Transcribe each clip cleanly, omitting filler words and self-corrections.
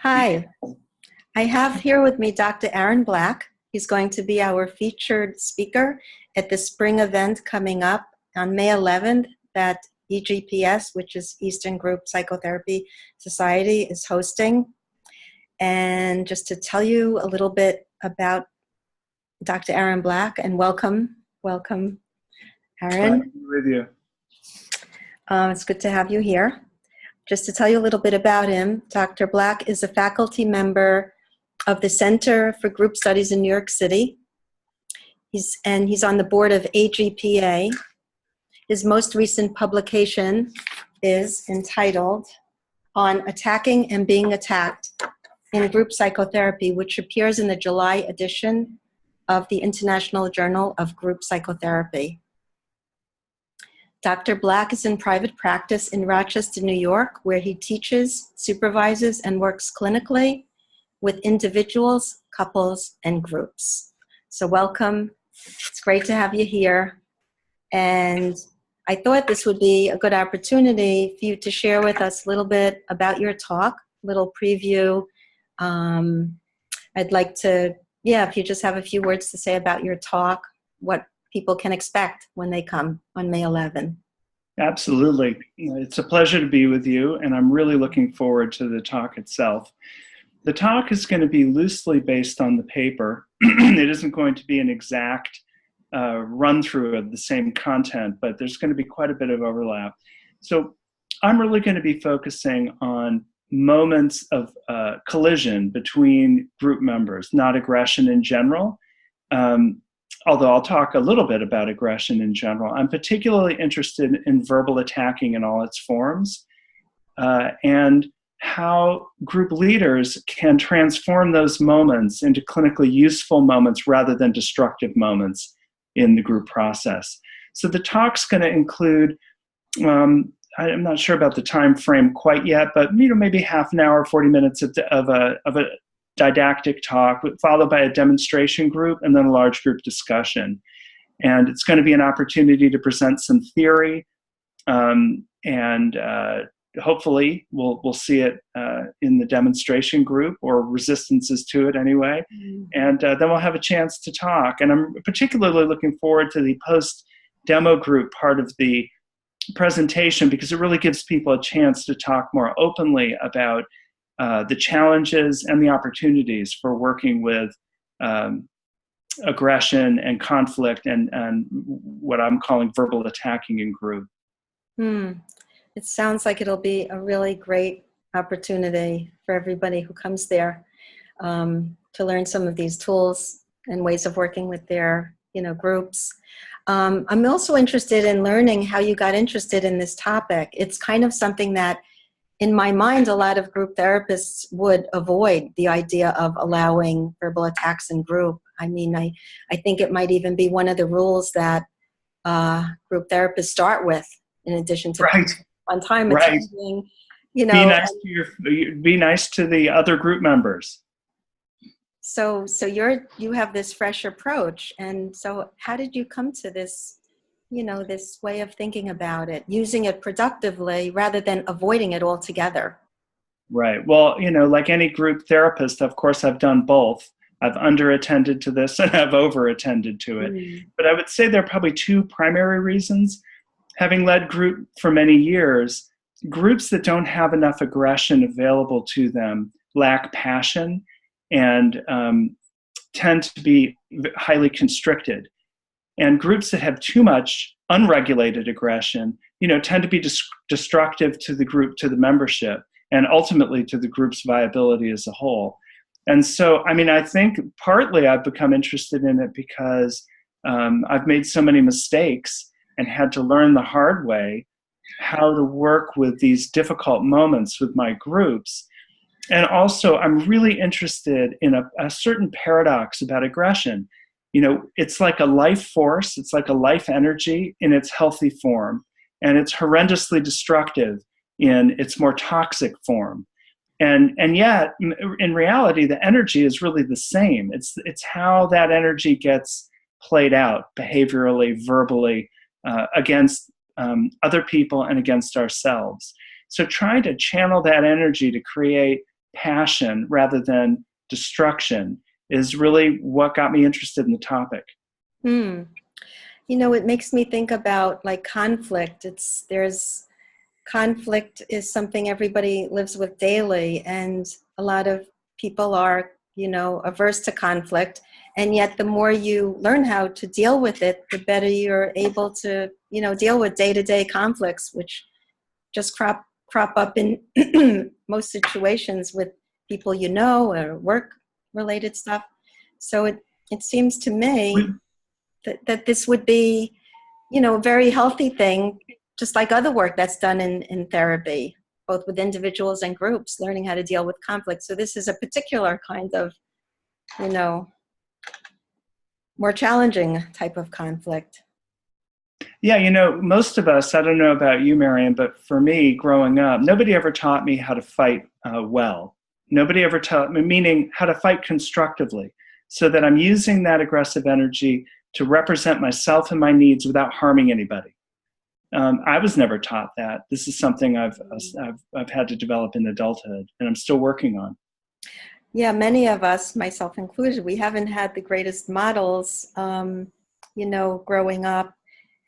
Hi, I have here with me Dr. Aaron Black. He's going to be our featured speaker at the spring event coming up on May 11th that EGPS, which is Eastern Group Psychotherapy Society, is hosting. And just to tell you a little bit about Dr. Aaron Black, and welcome, Glad to Aaron. be with you. It's good to have you here. Just to tell you a little bit about him, Dr. Black is a faculty member of the Center for Group Studies in New York City. He's on the board of AGPA. His most recent publication is entitled On Attacking and Being Attacked in Group Psychotherapy, which appears in the July edition of the International Journal of Group Psychotherapy. Dr. Black is in private practice in Rochester, New York, where he teaches, supervises, and works clinically with individuals, couples, and groups. So welcome. It's great to have you here. And I thought this would be a good opportunity for you to share with us a little bit about your talk, a little preview. I'd like to, if you just have a few words to say about your talk, what people can expect when they come on May 11th. Absolutely. It's a pleasure to be with you, and I'm really looking forward to the talk itself. The talk is going to be loosely based on the paper. It isn't going to be an exact run-through of the same content, but there's going to be quite a bit of overlap. So I'm really going to be focusing on moments of collision between group members, not aggression in general. Although I'll talk a little bit about aggression in general. I'm particularly interested in verbal attacking in all its forms, and how group leaders can transform those moments into clinically useful moments rather than destructive moments in the group process. So the talk's going to include, I'm not sure about the time frame quite yet, but maybe half an hour, 40 minutes of a didactic talk, followed by a demonstration group and then a large group discussion. And it's going to be an opportunity to present some theory, and hopefully we'll see it in the demonstration group, or resistances to it anyway. And then we'll have a chance to talk. And I'm particularly looking forward to the post-demo group part of the presentation, because it really gives people a chance to talk more openly about the challenges and the opportunities for working with aggression and conflict and what I'm calling verbal attacking in group. It sounds like it'll be a really great opportunity for everybody who comes there to learn some of these tools and ways of working with their groups. I'm also interested in learning how you got interested in this topic. It's kind of something that, in my mind, a lot of group therapists would avoid the idea of allowing verbal attacks in group. I mean, I think it might even be one of the rules that group therapists start with, in addition to on time attending, Be nice to the other group members. So you have this fresh approach, and so how did you come to this? This way of thinking about it, using it productively rather than avoiding it altogether. Right. Well, like any group therapist, of course, I've done both. I've under-attended to this and I've over-attended to it. But I would say there are probably two primary reasons. Having led group for many years, groups that don't have enough aggression available to them lack passion and tend to be highly constricted. And groups that have too much unregulated aggression, tend to be destructive to the group, to the membership, and ultimately to the group's viability as a whole. And so, I think partly I've become interested in it because I've made so many mistakes and had to learn the hard way how to work with these difficult moments with my groups. And also, I'm really interested in a certain paradox about aggression. It's like a life force, it's like a life energy in its healthy form, and it's horrendously destructive in its more toxic form. And yet, in reality, the energy is really the same. It's how that energy gets played out behaviorally, verbally, against other people and against ourselves. So trying to channel that energy to create passion rather than destruction is really what got me interested in the topic. Hmm. It makes me think about like conflict. Conflict is something everybody lives with daily, and a lot of people are, averse to conflict. And yet the more you learn how to deal with it, the better you're able to, deal with day-to-day conflicts, which just crop up in most situations with people or work-related stuff. So it seems to me that this would be, a very healthy thing, just like other work that's done in therapy, both with individuals and groups, learning how to deal with conflict. So this is a particular kind of, more challenging type of conflict. Yeah, most of us, I don't know about you, Marian, but for me, growing up, nobody ever taught me how to fight well. Nobody ever taught me, meaning how to fight constructively, so that I'm using that aggressive energy to represent myself and my needs without harming anybody. I was never taught that. This is something I've had to develop in adulthood, and I'm still working on. Yeah, many of us, myself included, we haven't had the greatest models, growing up.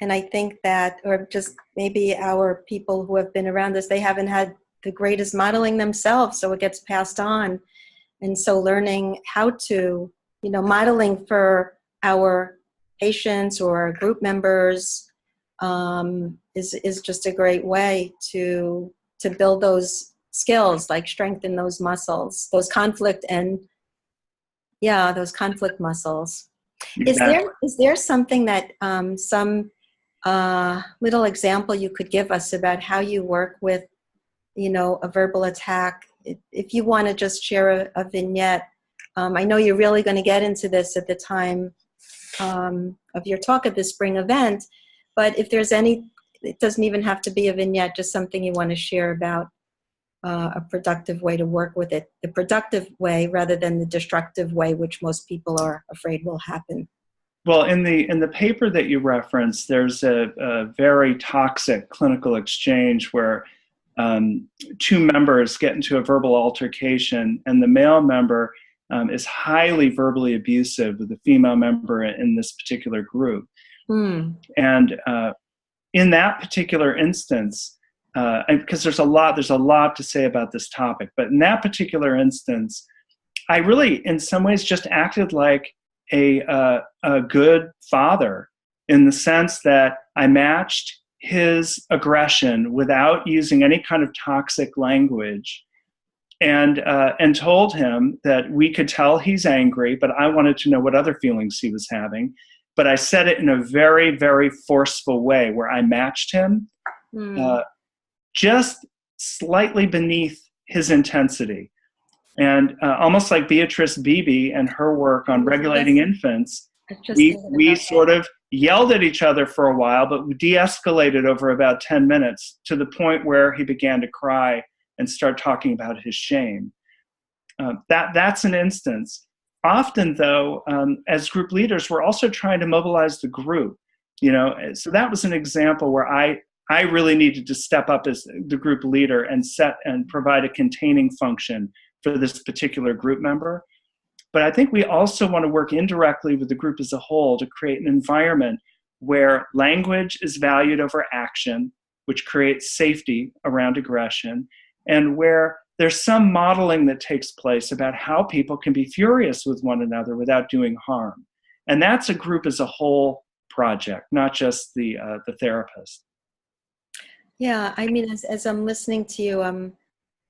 And I think that, or just maybe our people who have been around us, they haven't had the greatest modeling themselves, so it gets passed on. And so learning how to, modeling for our patients or group members is just a great way to build those skills, like strengthen those muscles, those conflict muscles. Is there something that some little example you could give us about how you work with, a verbal attack? If you want to just share a vignette. I know you're really going to get into this at the time of your talk at the spring event, but if there's it doesn't even have to be a vignette, just something you want to share about a productive way to work with it, the productive way rather than the destructive way, which most people are afraid will happen. Well, in the paper that you referenced, there's a very toxic clinical exchange where two members get into a verbal altercation, and the male member is highly verbally abusive with the female member in this particular group. And in that particular instance, because there's a lot to say about this topic, but in that particular instance, I really, in some ways, just acted like a good father, in the sense that I matched his aggression without using any kind of toxic language, and told him that we could tell he's angry, but I wanted to know what other feelings he was having. But I said it in a very, very forceful way where I matched him just slightly beneath his intensity. And almost like Beatrice Beebe and her work on regulating infants, we sort of yelled at each other for a while, but we de-escalated over about 10 minutes to the point where he began to cry and start talking about his shame. That's an instance. Often, though, as group leaders, we're also trying to mobilize the group. So that was an example where I really needed to step up as the group leader and set and provide a containing function for this particular group member. But I think we also want to work indirectly with the group as a whole to create an environment where language is valued over action, which creates safety around aggression, and where there's some modeling that takes place about how people can be furious with one another without doing harm. And that's a group as a whole project, not just the therapist. Yeah, I mean, as I'm listening to you, I'm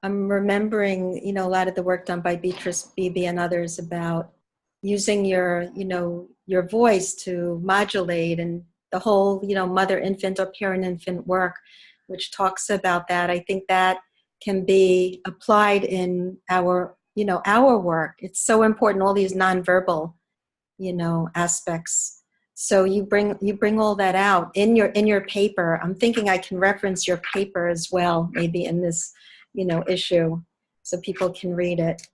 remembering, a lot of the work done by Beatrice Beebe and others about using your voice to modulate, and the whole, mother-infant or parent-infant work, which talks about that. I think that can be applied in our work. It's so important, all these nonverbal, aspects. So you bring all that out in your paper. I'm thinking I can reference your paper as well, maybe in this, issue, so people can read it.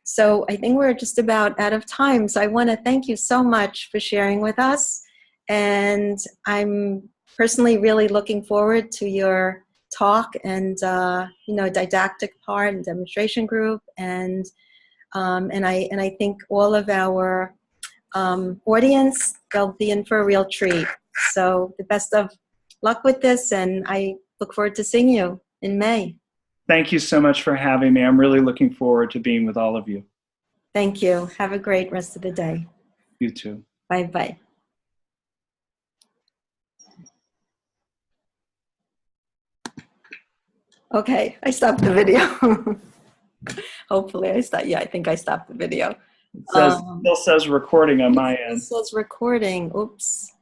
So I think we're just about out of time. So I want to thank you so much for sharing with us. And I'm personally really looking forward to your talk and, didactic part and demonstration group. And I think all of our audience, they'll be in for a real treat. So the best of luck with this, and I look forward to seeing you in May. Thank you so much for having me. I'm really looking forward to being with all of you. Thank you. Have a great rest of the day. You too. Bye-bye. Okay, I stopped the video. Hopefully I stopped. Yeah, I think I stopped the video. Still says recording on my end. It says recording. Oops.